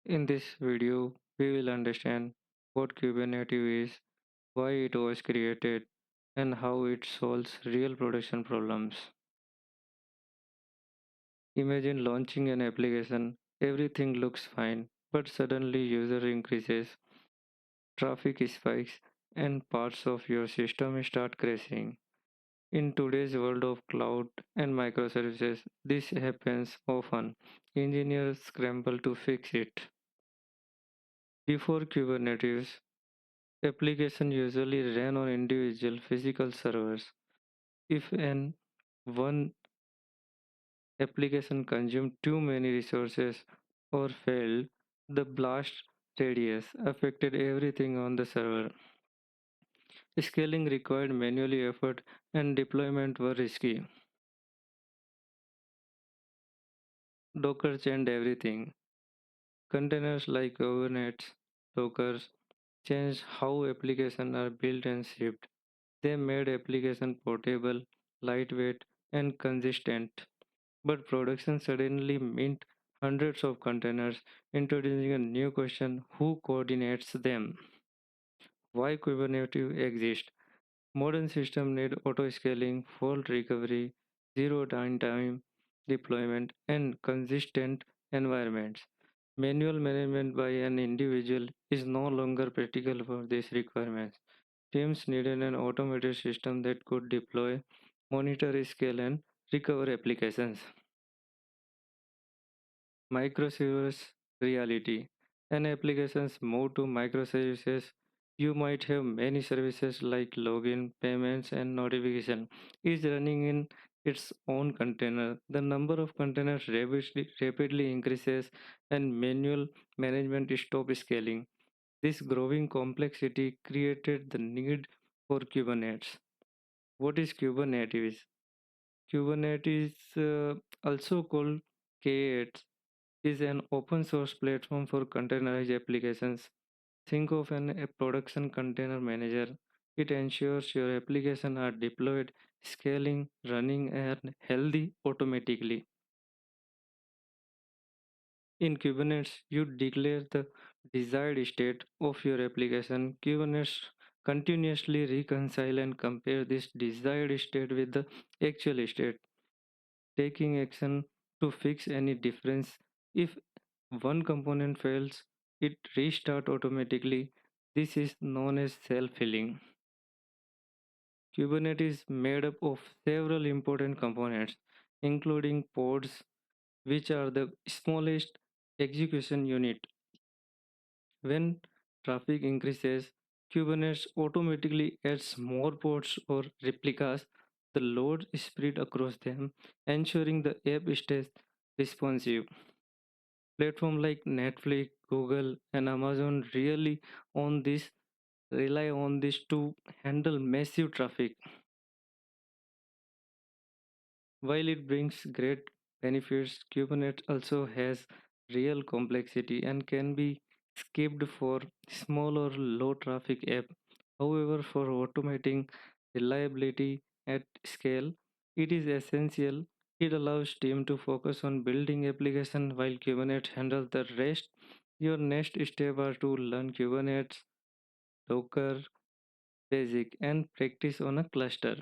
In this video, we will understand what Kubernetes is, why it was created, and how it solves real production problems. Imagine launching an application, everything looks fine, but suddenly user increases, traffic spikes, and parts of your system start crashing. In today's world of cloud and microservices, this happens often. Engineers scramble to fix it. Before Kubernetes, application usually ran on individual physical servers. If an one application consumed too many resources or failed, the blast radius affected everything on the server. Scaling required manually effort and deployment were risky. Docker changed everything. Containers like Kubernetes, Dockers changed how applications are built and shipped. They made application portable, lightweight, and consistent. But production suddenly meant hundreds of containers, introducing a new question: who coordinates them? Why Kubernetes exists? Modern systems need auto-scaling, fault recovery, zero downtime deployment, and consistent environments. Manual management by an individual is no longer practical for these requirements. Teams needed an automated system that could deploy, monitor, scale, and recover applications. Microservice reality. When applications move to microservices, you might have many services like login, payments, and notification is running in its own container. The number of containers rapidly increases and manual management stops scaling. This growing complexity created the need for Kubernetes. What is Kubernetes? Kubernetes, also called K8, is an open source platform for containerized applications. Think of a production container manager. It ensures your applications are deployed, scaling, running, and healthy automatically. In Kubernetes, you declare the desired state of your application. Kubernetes continuously reconcile and compare this desired state with the actual state, taking action to fix any difference. If one component fails, it restarts automatically. This is known as self-healing. Kubernetes is made up of several important components, including pods, which are the smallest execution unit. When traffic increases, Kubernetes automatically adds more pods or replicas. The load is spread across them, ensuring the app stays responsive. Platforms like Netflix, Google, and Amazon really on this rely on this to handle massive traffic. While it brings great benefits, Kubernetes also has real complexity and can be skipped for small or low traffic app. However, for automating reliability at scale, it is essential. It allows team to focus on building application while Kubernetes handles the rest. Your next step are to learn Kubernetes, Docker, Basic, and practice on a cluster.